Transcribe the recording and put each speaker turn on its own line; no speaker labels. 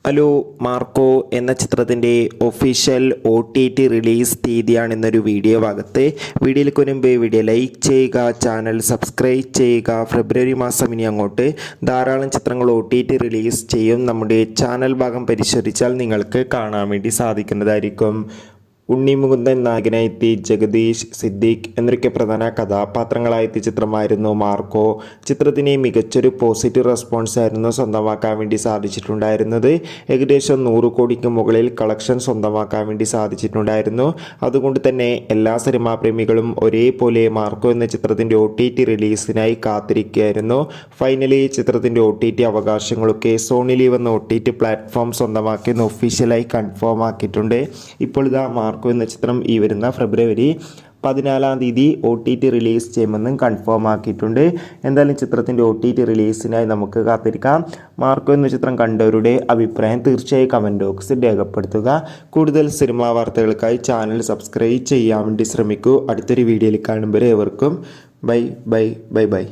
Hello Marco എന്ന ചിത്രത്തിൻ്റെ official OTT release തീയതിയാണെന്നൊരു video ഭാഗത്ത് വീഡിയോയിലേക്ക് മുൻപ് വീഡിയോ ലൈക്ക് ചെയ്യുക, ചാനൽ സബ്സ്ക്രൈബ് ചെയ്യുക. ഫെബ്രുവരി മാസം ഇനി അങ്ങോട്ട് ധാരാളം ചിത്രങ്ങൾ OTT റിലീസ് ചെയ്യും. നമ്മുടെ ചാനൽ ഭാഗം പരിശോധിച്ചാൽ നിങ്ങൾക്ക് കാണാൻ വേണ്ടി സാധിക്കുന്നതായിരിക്കും. ഉണ്ണി മുകുന്ദൻ നായകനായെത്തി ജഗദീഷ്, സിദ്ദീഖ് എന്നൊക്കെ പ്രധാന കഥാപാത്രങ്ങളായെത്തിയ ചിത്രമായിരുന്നു മാർക്കോ. ചിത്രത്തിന് മികച്ചൊരു പോസിറ്റീവ് റെസ്പോൺസ് ആയിരുന്നു സ്വന്തമാക്കാൻ വേണ്ടി സാധിച്ചിട്ടുണ്ടായിരുന്നത്. ഏകദേശം 100 കോടിക്ക് മുകളിൽ കളക്ഷൻ സ്വന്തമാക്കാൻ വേണ്ടി സാധിച്ചിട്ടുണ്ടായിരുന്നു. അതുകൊണ്ട് തന്നെ എല്ലാ സിനിമാ പ്രേമികളും ഒരേപോലെ മാർക്കോ എന്ന ചിത്രത്തിൻ്റെ OTT റിലീസിനായി കാത്തിരിക്കുകയായിരുന്നു. ഫൈനലി ചിത്രത്തിൻ്റെ OTT അവകാശങ്ങളൊക്കെ സോണി ലീവ് എന്ന OTT പ്ലാറ്റ്ഫോം സ്വന്തമാക്കിയെന്ന് ഒഫീഷ്യലായി കൺഫേം ആക്കിയിട്ടുണ്ട്. ഇപ്പോൾ ഇതാ മാർക്കോ എന്ന ചിത്രം ഈ വരുന്ന ഫെബ്രുവരി 14-ാം തീയതി OTT റിലീസ് ചെയ്യുമെന്നും കൺഫേം ആക്കിയിട്ടുണ്ട്. എന്തായാലും ചിത്രത്തിൻ്റെ OTT റിലീസിനായി നമുക്ക് കാത്തിരിക്കാം. മാർക്കോ എന്ന ചിത്രം കണ്ടവരുടെ അഭിപ്രായം തീർച്ചയായും കമൻറ്റ് ബോക്സിൽ രേഖപ്പെടുത്തുക. കൂടുതൽ സിനിമാ വാർത്തകൾക്കായി ചാനൽ സബ്സ്ക്രൈബ് ചെയ്യാൻ വേണ്ടി ശ്രമിക്കൂ. അടുത്തൊരു വീഡിയോയിൽ കാണുമ്പോൾ ഏവർക്കും ബൈ.